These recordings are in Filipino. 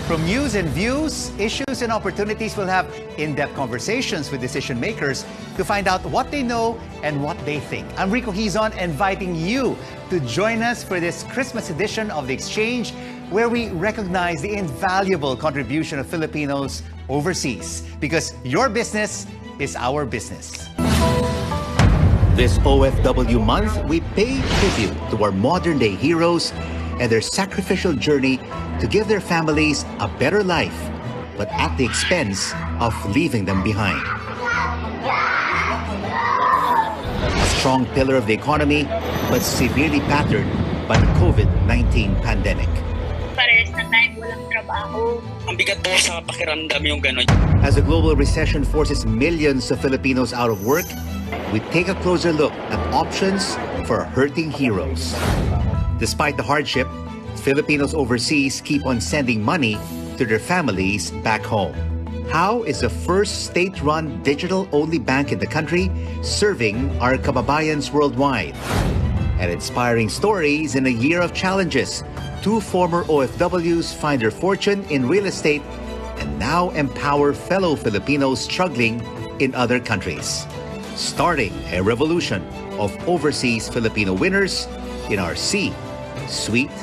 From news and views, issues and opportunities, we'll have in-depth conversations with decision makers to find out what they know and what they think. I'm Rico Hizon, inviting you to join us for this Christmas edition of The Exchange, where we recognize the invaluable contribution of Filipinos overseas, because your business is our business. This OFW month, we pay tribute to our modern-day heroes and their sacrificial journey to give their families a better life, but at the expense of leaving them behind. A strong pillar of the economy, but severely battered by the COVID-19 pandemic. Parehas na tayo walang trabaho. Ang bigat po sa pakiramdam yung gano'n. As the global recession forces millions of Filipinos out of work, we take a closer look at options for our hurting heroes. Despite the hardship, Filipinos overseas keep on sending money to their families back home. How is the first state-run digital-only bank in the country serving our kababayans worldwide? And inspiring stories in a year of challenges. Two former OFWs find their fortune in real estate and now empower fellow Filipinos struggling in other countries. Starting a revolution of overseas Filipino winners in our C-Suite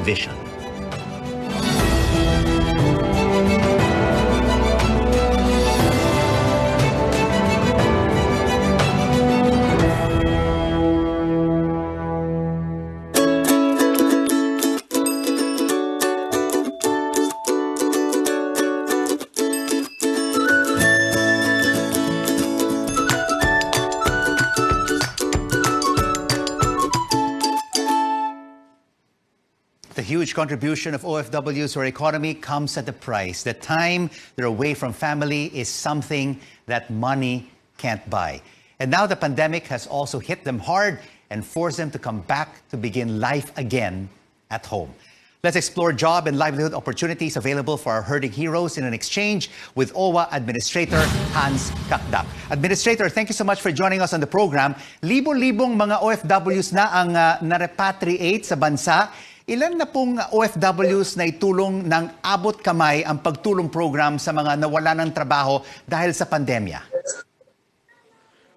vision. The huge contribution of OFWs to our economy comes at a price. The time they're away from family is something that money can't buy. And now the pandemic has also hit them hard and forced them to come back to begin life again at home. Let's explore job and livelihood opportunities available for our hurting heroes in an exchange with OWA Administrator Hans Kakdak. Administrator, thank you so much for joining us on the program. Libo-libong mga OFWs na ang na-repatriate sa bansa. Ilan na pong OFWs na itulong ng abot kamay ang pagtulong program sa mga nawala ng trabaho dahil sa pandemya?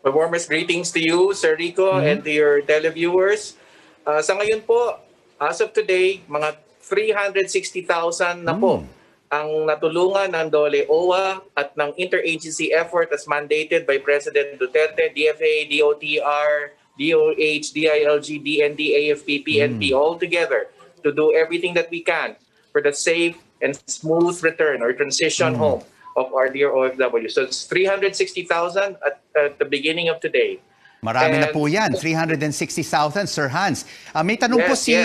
My warmest greetings to you, Sir Rico, and to your televiewers. Sa ngayon po, as of today, mga 360,000 na po ang natulungan ng DOLE OWA at ng interagency effort as mandated by President Duterte, DFA, DOTR, DOH, DILG, DND, AFP, PNP, all together to do everything that we can for the safe and smooth return or transition home of our dear OFW. So it's 360,000 at the beginning of today. Marami na po yan, 360,000, Sir Hans. May tanong po si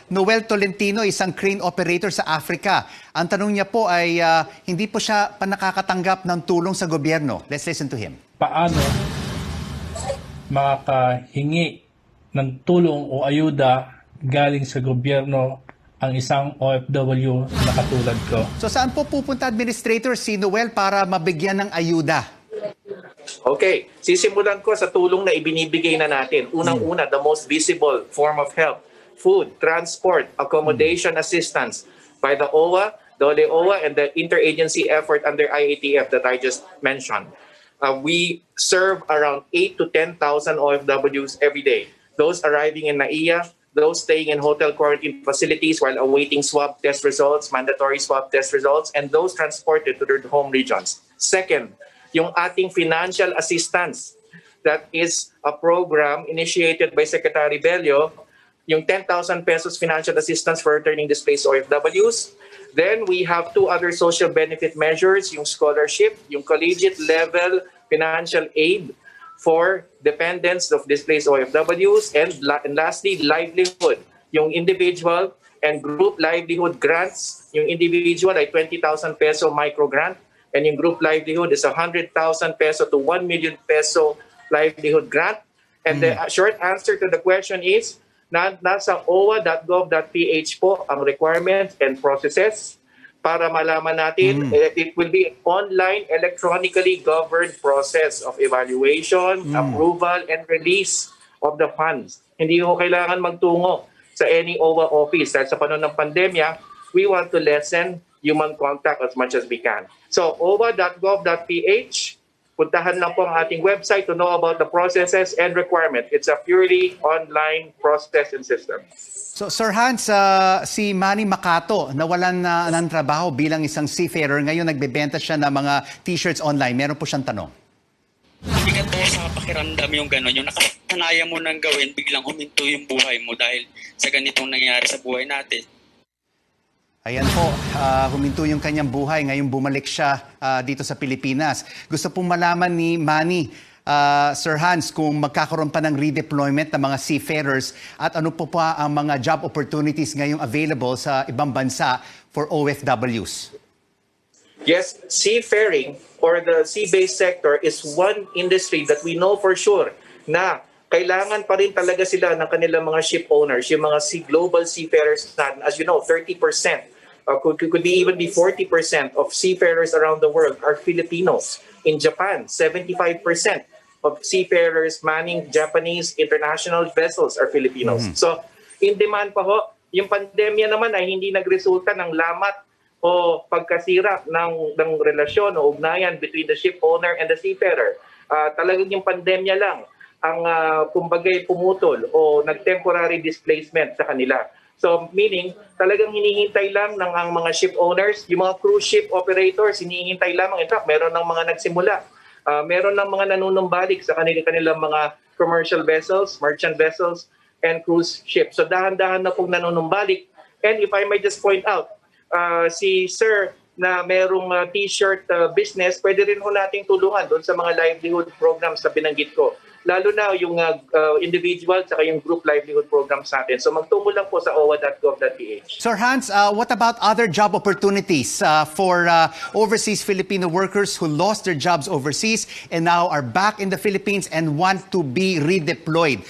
Noel Tolentino, isang crane operator sa Africa. Ang tanong niya po ay hindi po siya pa nakakatanggap ng tulong sa gobyerno. Let's listen to him. Paano makakahingi ng tulong o ayuda galing sa gobyerno ang isang OFW na katulad ko? So saan po pupunta, Administrator, si Noel para mabigyan ng ayuda? Okay, sisimulan ko sa tulong na ibinibigay na natin. Unang-una, the most visible form of help: food, transport, accommodation assistance by the OWA, DOLE OWA, and the interagency effort under IATF that I just mentioned. We serve around 8 to 10,000 OFWs every day. Those arriving in NAIA, those staying in hotel quarantine facilities while awaiting swab test results, mandatory swab test results, and those transported to their home regions. Second, yung ating financial assistance. That is a program initiated by Secretary Bello, yung 10,000 pesos financial assistance for returning displaced OFWs. Then we have two other social benefit measures, yung scholarship, yung collegiate level financial aid for dependents of displaced OFWs, and lastly, livelihood, yung individual and group livelihood grants. Yung individual ay 20,000 peso micro grant, and yung group livelihood is 100,000 peso to 1 million peso livelihood grant. And the short answer to the question is, nasa owa.gov.ph po ang requirements and processes para malaman natin. It will be an online, electronically governed process of evaluation, approval, and release of the funds. Hindi ko kailangan magtungo sa any OWA office. Dahil sa panahon ng pandemya, we want to lessen human contact as much as we can. So owa.gov.ph, puntahan lang po ang ating website to know about the processes and requirements. It's a purely online process and system. So, Sir Hans, si Manny Macato, nawalan na ng trabaho bilang isang seafarer. Ngayon, nagbebenta siya ng mga t-shirts online. Meron po siyang tanong. Bigat po sa pakiramdam yung gano'n. Yung nakasanayan mo nang gawin, biglang huminto yung buhay mo dahil sa ganitong nangyayari sa buhay natin. Ayan po, huminto yung kanyang buhay. Ngayon bumalik siya dito sa Pilipinas. Gusto pong malaman ni Manny, Sir Hans, kung magkakaroon pa ng redeployment ng mga seafarers at ano po pa ang mga job opportunities ngayong available sa ibang bansa for OFWs. Yes, seafaring or the sea-based sector is one industry that we know for sure na kailangan pa rin talaga sila ng kanilang mga ship owners, yung mga global seafarers na, as you know, 30%, could be even be 40% of seafarers around the world are Filipinos. In Japan, 75% of seafarers manning Japanese international vessels are Filipinos. So, in demand pa ho, yung pandemya naman ay hindi nagresulta ng lamat o pagkasira ng relasyon o ugnayan between the ship owner and the seafarer. Talagang yung pandemya lang ang kumbagay pumutol o nag-temporary displacement sa kanila. So meaning, talagang hinihintay lang ng ang mga ship owners, yung mga cruise ship operators, hinihintay lamang. In fact, meron ng mga nagsimula. Meron ng mga nanunumbalik sa kanilang mga commercial vessels, merchant vessels, and cruise ships. So dahan-dahan na pong nanunumbalik. And if I may just point out, si Sir na merong t-shirt business, pwede rin ho nating tulungan doon sa mga livelihood programs na binanggit ko. Lalo na yung individual at yung group livelihood programs natin. So magtungo lang po sa owa.gov.ph. Sir Hans, what about other job opportunities for overseas Filipino workers who lost their jobs overseas and now are back in the Philippines and want to be redeployed?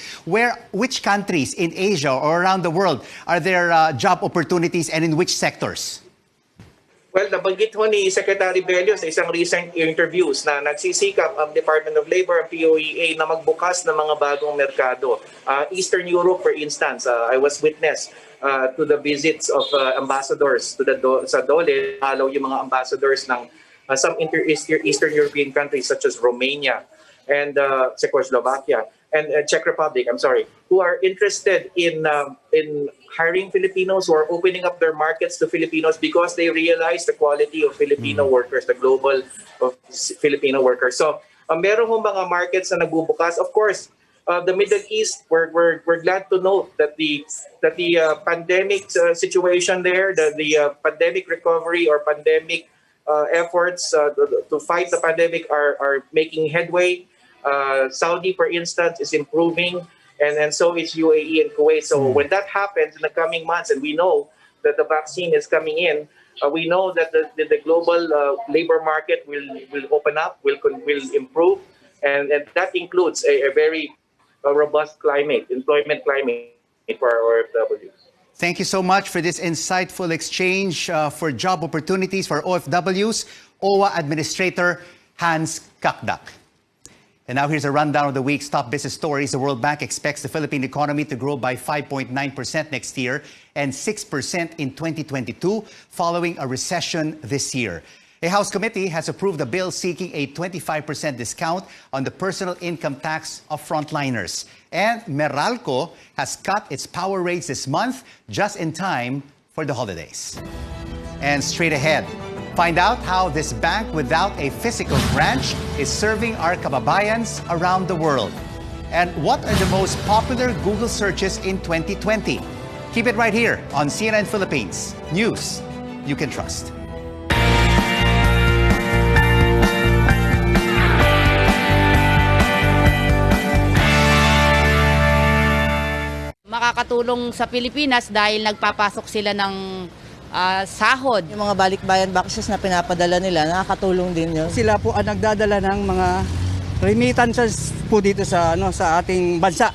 Which countries in Asia or around the world are there job opportunities and in which sectors? Well, nabanggit ho ni Secretary Bello sa isang recent interviews na nagsisikap ang Department of Labor at POEA na magbukas ng mga bagong merkado. Eastern Europe, for instance, I was witness to the visits of ambassadors to sa DOLE. Halaw yung mga ambassadors ng some Eastern European countries such as Romania and Czechoslovakia and Czech Republic, who are interested in hiring Filipinos, who are opening up their markets to Filipinos because they realize the quality of Filipino workers, the global of Filipino workers. So, meron hong mga markets na nagbubukas. Of course, the Middle East, we're glad to note that the pandemic situation there, the pandemic recovery or pandemic efforts to fight the pandemic are making headway. Saudi, for instance, is improving. And so is UAE and Kuwait. So when that happens in the coming months, and we know that the vaccine is coming in, we know that the global labor market will open up, will improve, and that includes a very robust employment climate for our OFWs. Thank you so much for this insightful exchange for job opportunities for OFWs, OWA Administrator Hans Kakdak. And now here's a rundown of the week's top business stories. The World Bank expects the Philippine economy to grow by 5.9% next year and 6% in 2022, following a recession this year. A House committee has approved a bill seeking a 25% discount on the personal income tax of frontliners. And Meralco has cut its power rates this month just in time for the holidays. And straight ahead, find out how this bank without a physical branch is serving our kababayans around the world. And what are the most popular Google searches in 2020? Keep it right here on CNN Philippines. News you can trust. Makakatulong sa Pilipinas dahil nagpapasok sila ng sahod. Yung mga balikbayan boxes na pinapadala nila, nakakatulong din yun. Sila po ang nagdadala ng mga remittances po dito sa ating bansa.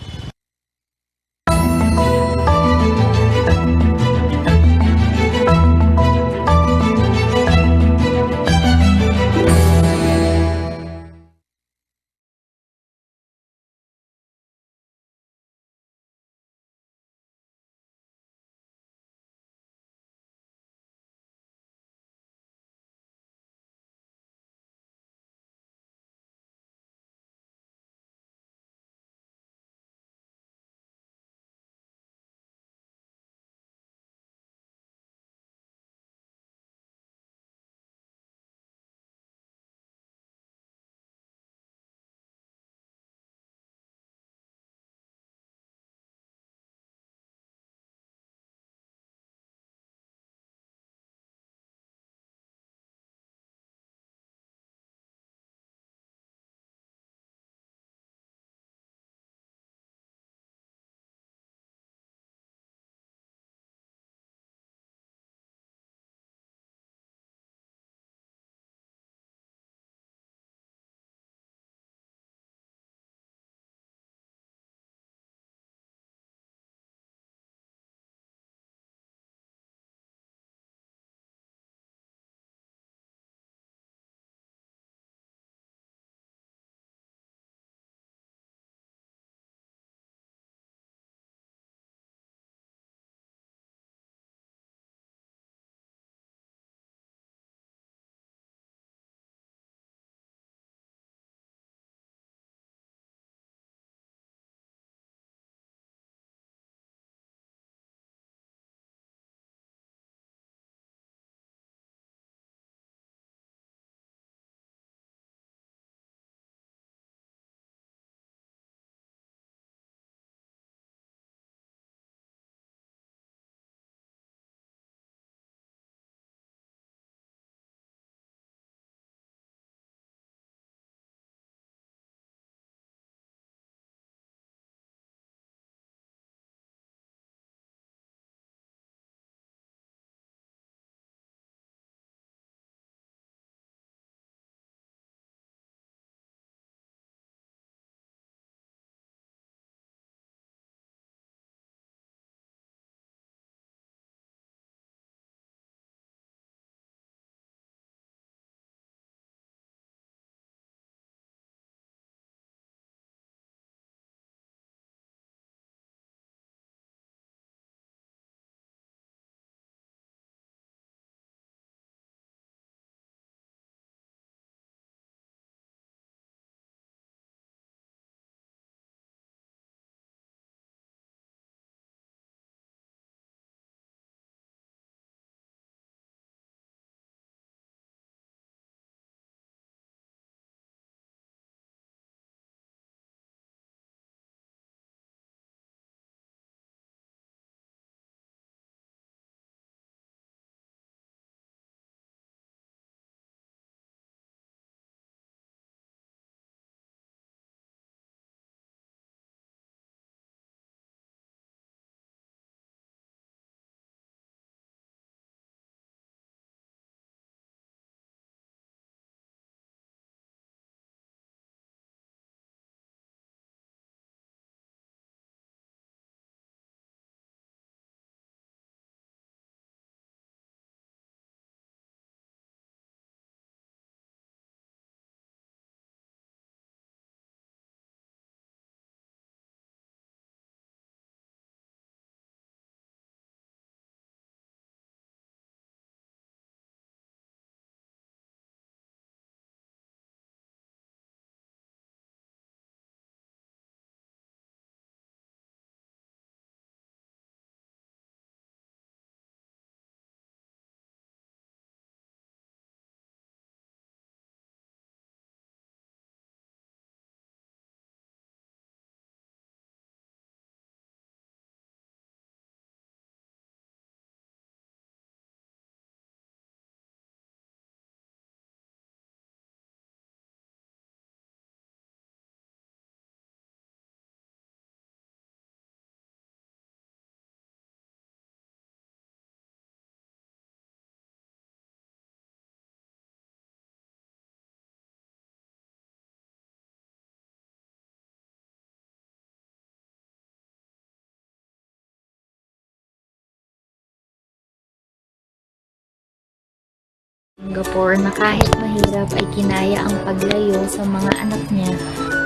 Singapore na kahit mahirap ay kinaya ang paglayo sa mga anak niya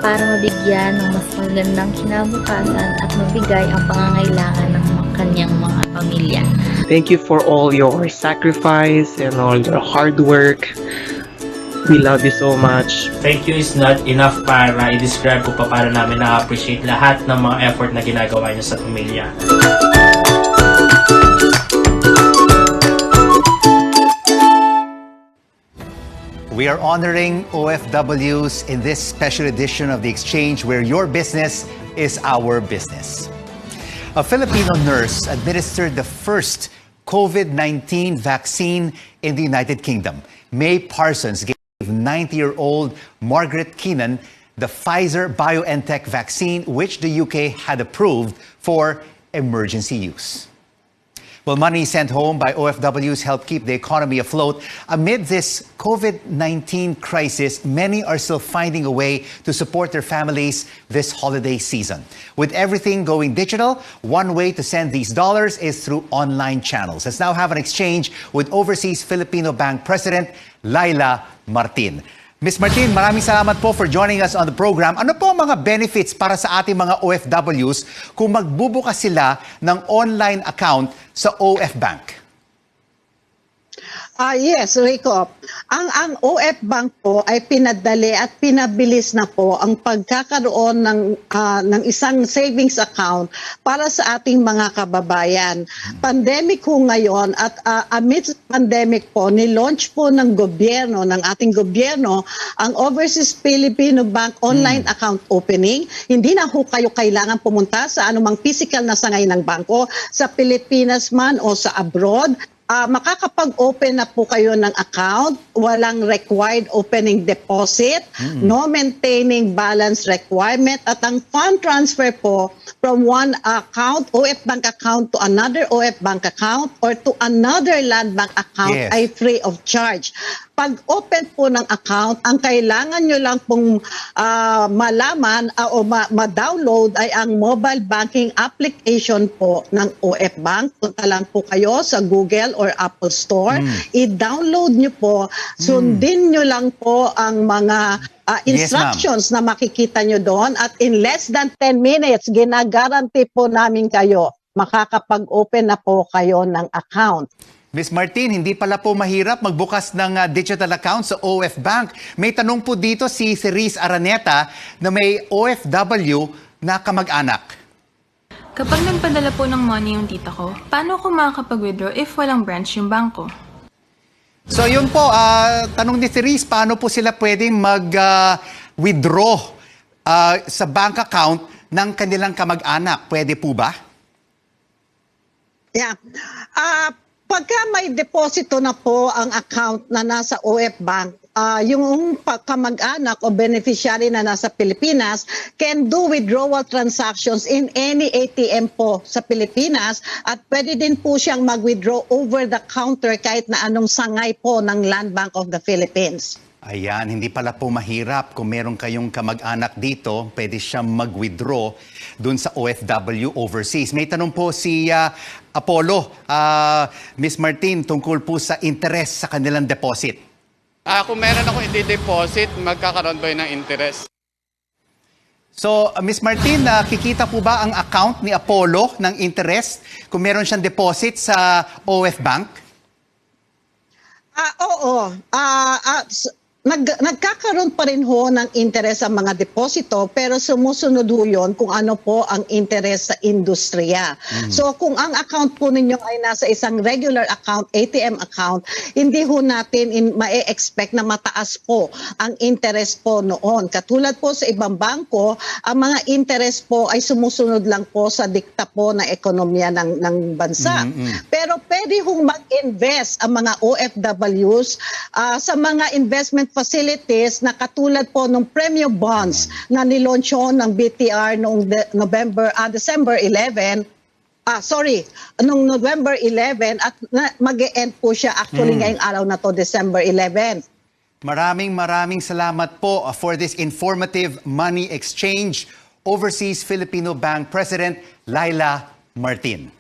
para mabigyan ng mas magandang kinabukasan at mabigay ang pangangailangan ng kanyang mga pamilya. Thank you for all your sacrifice and all your hard work. We love you so much. Thank you is not enough para i-describe ko pa para namin na-appreciate lahat ng mga effort na ginagawa niyo sa pamilya. We are honoring OFWs in this special edition of The Exchange, where your business is our business. A Filipino nurse administered the first COVID-19 vaccine in the United Kingdom. May Parsons gave 90-year-old Margaret Keenan the Pfizer-BioNTech vaccine, which the UK had approved for emergency use. Well, money sent home by OFWs help keep the economy afloat. Amid this COVID-19 crisis, many are still finding a way to support their families this holiday season. With everything going digital, one way to send these dollars is through online channels. Let's now have an exchange with Overseas Filipino Bank President Laila Martin. Ms. Martin, maraming salamat po for joining us on the program. Ano po ang mga benefits para sa ating mga OFWs kung magbubukas sila ng online account sa OF Bank? Yes, Rico. Ang OF Bank po ay pinadali at pinabilis na po ang pagkakaroon ng isang savings account para sa ating mga kababayan. Pandemic po ngayon at amidst pandemic po, nilaunch po ng ating gobyerno, ang Overseas Filipino Bank online account opening. Hindi na ho kayo kailangan pumunta sa anumang physical na sangay ng bangko, sa Pilipinas man o sa abroad. Makakapag-open na po kayo ng account, walang required opening deposit, no maintaining balance requirement, at ang fund transfer po from one account, OF Bank account to another OF Bank account or to another Land Bank account ay free of charge. Pag-open po ng account, ang kailangan nyo lang pong malaman o ma-download ay ang mobile banking application po ng OF Bank. Punta lang po kayo sa Google or Apple Store. I-download nyo po. Sundin nyo lang po ang mga instructions na makikita nyo doon. At in less than 10 minutes, ginagaranti po namin kayo, makakapag-open na po kayo ng account. Ms. Martin, hindi pala po mahirap magbukas ng digital account sa OF Bank. May tanong po dito si Cerise Araneta na may OFW na kamag-anak. Kapag nagpadala po ng money yung tita ko, paano ako makakapag-withdraw if walang branch yung bangko? So yun po, tanong ni Cerise, paano po sila pwedeng mag-withdraw sa bank account ng kanilang kamag-anak? Pwede po ba? Yeah. Pagka may deposito na po ang account na nasa OF Bank, yung kamag-anak o beneficiary na nasa Pilipinas can do withdrawal transactions in any ATM po sa Pilipinas at pwede din po siyang mag-withdraw over the counter kahit na anong sangay po ng Land Bank of the Philippines. Ayan, hindi pala po mahirap. Kung meron kayong kamag-anak dito, pwede siyang mag-withdraw dun sa OFW overseas. May tanong po si Apollo, Ms. Martin, tungkol po sa interest sa kanilang deposit. Kung meron ako i-deposit, magkakaroon ba yun ng interest? So, Ms. Martin, kikita po ba ang account ni Apollo ng interest kung meron siyang deposit sa OF Bank? Oo. Nagkakaroon pa rin ho ng interest ang mga deposito pero sumusunod ho yun kung ano po ang interest sa industriya. So kung ang account po ninyo ay nasa isang regular account, ATM account, hindi ho natin ma-expect na mataas po ang interest po noon. Katulad po sa ibang bangko, ang mga interest po ay sumusunod lang po sa dikta po na ekonomiya ng bansa. Pero pwede hong mag-invest ang mga OFWs sa mga investment facilities na katulad po ng premium bonds na nilauncho ng BTR noong December 11, noong November 11 at mag-e-end po siya actually ngayong araw na to, December 11. Maraming salamat po for this informative money exchange. Overseas Filipino Bank President Laila Martin.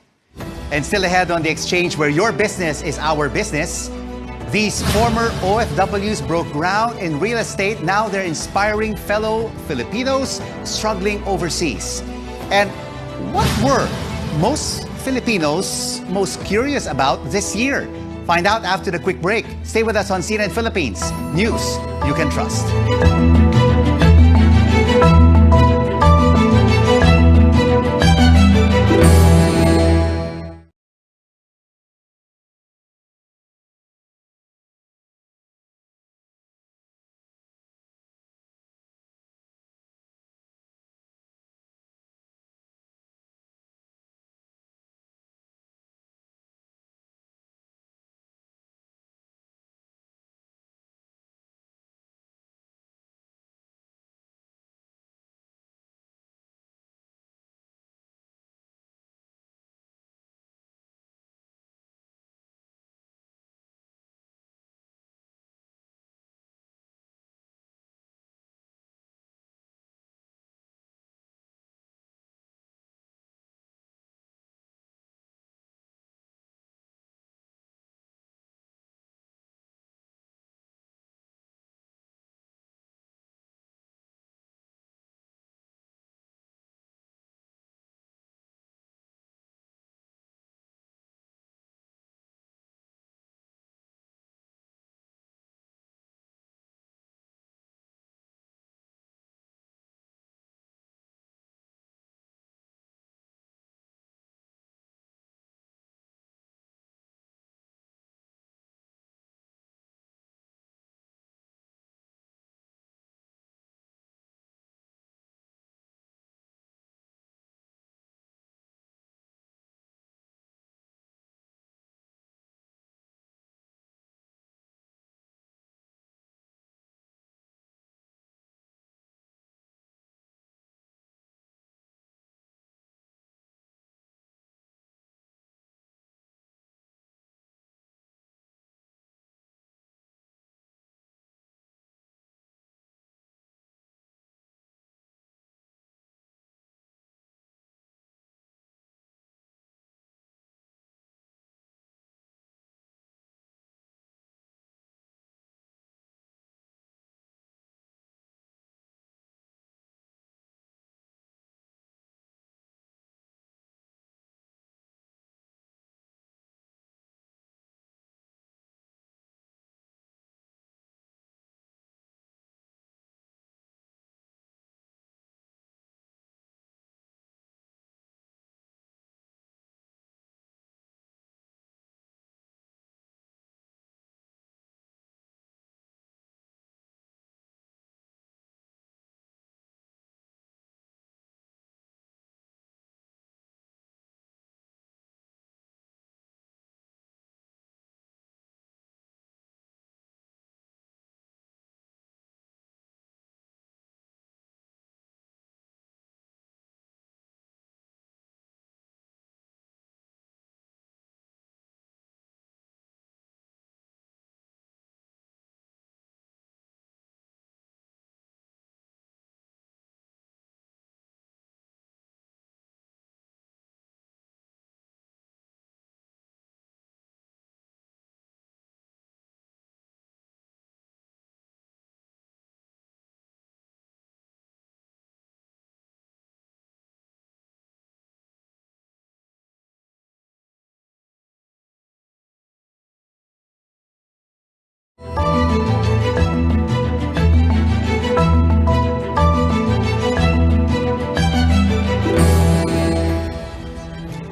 And still ahead on the exchange where your business is our business, These former OFWs broke ground in real estate. Now they're inspiring fellow Filipinos struggling overseas. And what were most Filipinos most curious about this year? Find out after the quick break. Stay with us on CNN Philippines. News you can trust.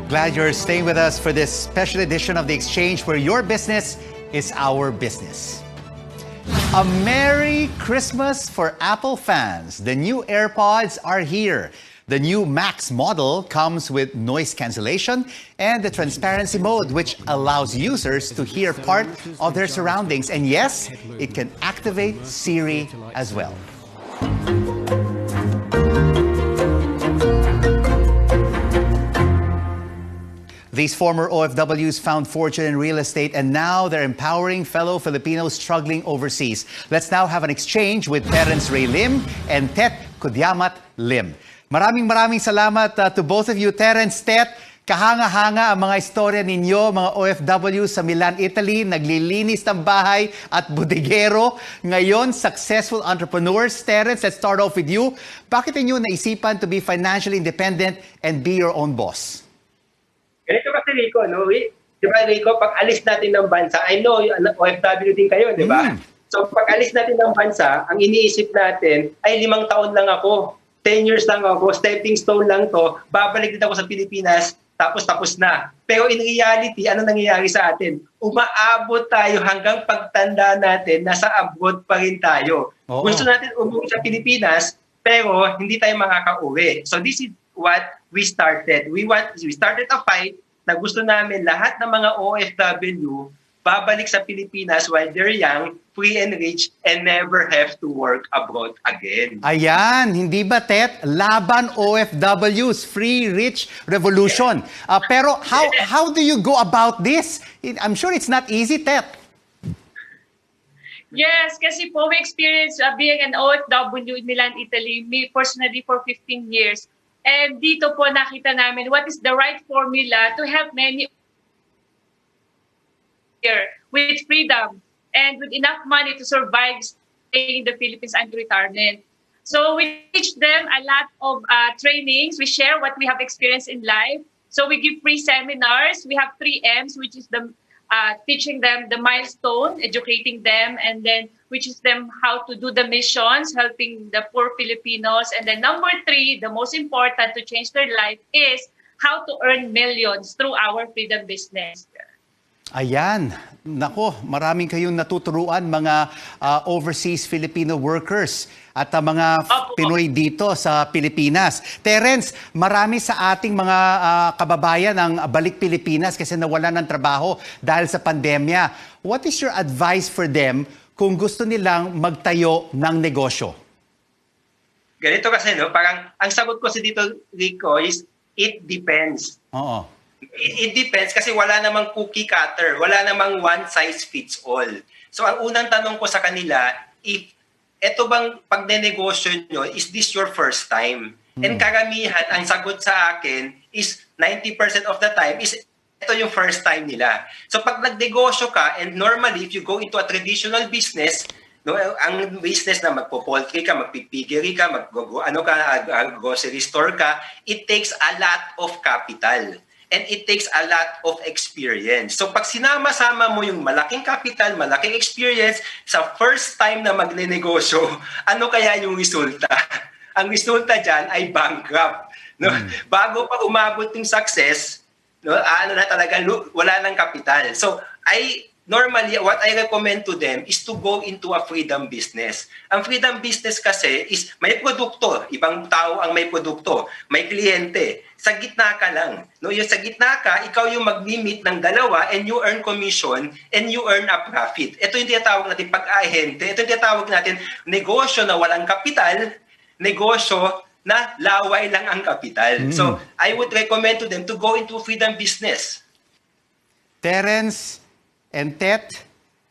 Glad you're staying with us for this special edition of The Exchange, where your business is our business. A Merry Christmas for Apple fans. The new AirPods are here. The new Max model comes with noise cancellation and the transparency mode, which allows users to hear part of their surroundings. And yes, it can activate Siri as well. These former OFWs found fortune in real estate, and now they're empowering fellow Filipinos struggling overseas. Let's now have an exchange with Terence Ray Lim and Tet Kudyamat Lim. Maraming salamat to both of you. Terence, Tet, Kahanga-hanga ang mga istorya ninyo, mga OFW sa Milan, Italy, naglilinis ng bahay at bodegero. Ngayon, successful entrepreneurs. Terence, let's start off with you. Bakit inyo naisipan to be financially independent and be your own boss? Ganito kasi, Rico, no? Di ba, Rico, pag alis natin ng bansa, I know, OFW din kayo, di ba? So, pag alis natin ng bansa, ang iniisip natin ay 5 taon lang ako, 10 years lang ako, stepping stone lang to, babalik din ako sa Pilipinas, tapos na. Pero in reality, ano nangyayari sa atin? Umaabot tayo hanggang pagtanda natin, nasa abroad pa rin tayo. Gusto natin umuwi sa Pilipinas, pero hindi tayo makakauwi. So this is what we started. We started a fight na gusto namin lahat ng mga OFW babalik sa Pilipinas while they're young, free and rich, and never have to work abroad again. Ayan, hindi ba, Tet? Laban OFWs, free, rich revolution. Pero how do you go about this? I'm sure it's not easy, Tet. Yes, kasi po we experience being an OFW in Milan, Italy, me personally for 15 years. And dito po nakita namin what is the right formula to help many here with freedom and with enough money to survive staying in the Philippines and retirement. So we teach them a lot of trainings. We share what we have experienced in life. So we give free seminars. We have 3 M's, which is the teaching them the milestone, educating them, and then which is them how to do the missions, helping the poor Filipinos. And then number 3, the most important to change their life is how to earn millions through our freedom business. Ayan. Nako, maraming kayong natuturuan mga overseas Filipino workers at mga Pinoy dito sa Pilipinas. Terence, marami sa ating mga kababayan ang balik Pilipinas kasi nawalan ng trabaho dahil sa pandemya. What is your advice for them kung gusto nilang magtayo ng negosyo? Ganito kasi, no? Parang ang sagot ko sa dito, Rico, is it depends. Oo. It depends kasi wala namang cookie cutter, wala namang one size fits all. So ang unang tanong ko sa kanila, if eto bang pagnenegosyo nyo, is this your first time? And karamihan, ang sagot sa akin is 90% of the time is ito yung first time nila. So pag nagnegosyo ka, and normally if you go into a traditional business, no, ang business na magpo-poultry ka, magpipiggery ka, grocery store ka, it takes a lot of capital. And it takes a lot of experience. So pag sinama-sama mo yung malaking capital, malaking experience, sa first time na magnenegosyo, ano kaya yung resulta? Ang resulta dyan ay bankrupt. No? Bago pa umabot yung success, no, wala ng capital. So normally, what I recommend to them is to go into a freedom business. Ang freedom business kasi is may produkto. Ibang tao ang may produkto. May kliyente. Sa gitna ka lang. No? Yung sa gitna ka, ikaw yung mag-limit ng dalawa and you earn commission and you earn a profit. Ito yung tinatawag natin pag-ahente. Ito yung tinatawag natin negosyo na walang kapital, negosyo na laway lang ang kapital. So, I would recommend to them to go into freedom business. Terence and Tet,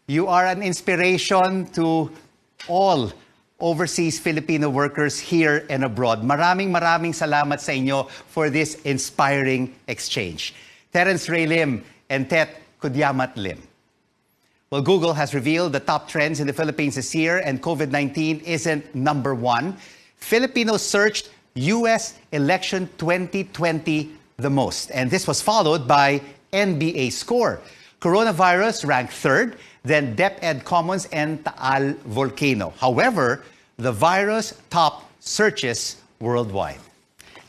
you are an inspiration to all overseas Filipino workers here and abroad. Maraming salamat sa inyo for this inspiring exchange. Terence Ray Lim and Tet Kudyamat Lim. Well, Google has revealed the top trends in the Philippines this year, and COVID-19 isn't number 1. Filipinos searched US election 2020 the most, and this was followed by NBA score. Coronavirus ranked 3rd, then DepEd Commons and Taal Volcano. However, the virus topped searches worldwide.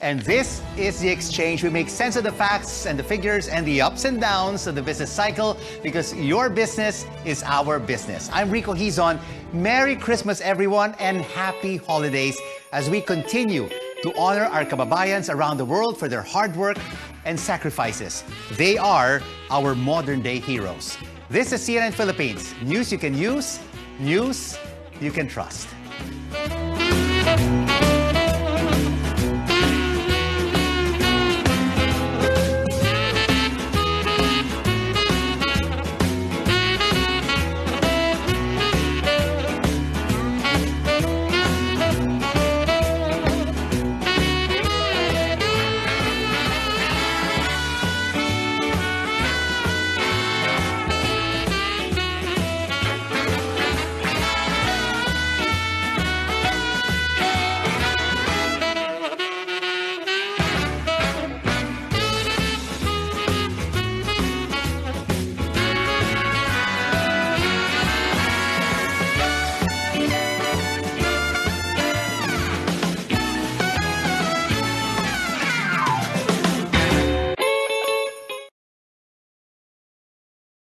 And this is The Exchange. We make sense of the facts and the figures and the ups and downs of the business cycle because your business is our business. I'm Rico Hizon. Merry Christmas, everyone, and happy holidays as we continue to honor our kababayans around the world for their hard work and sacrifices. They are our modern-day heroes. This is CNN Philippines. News you can use, news you can trust.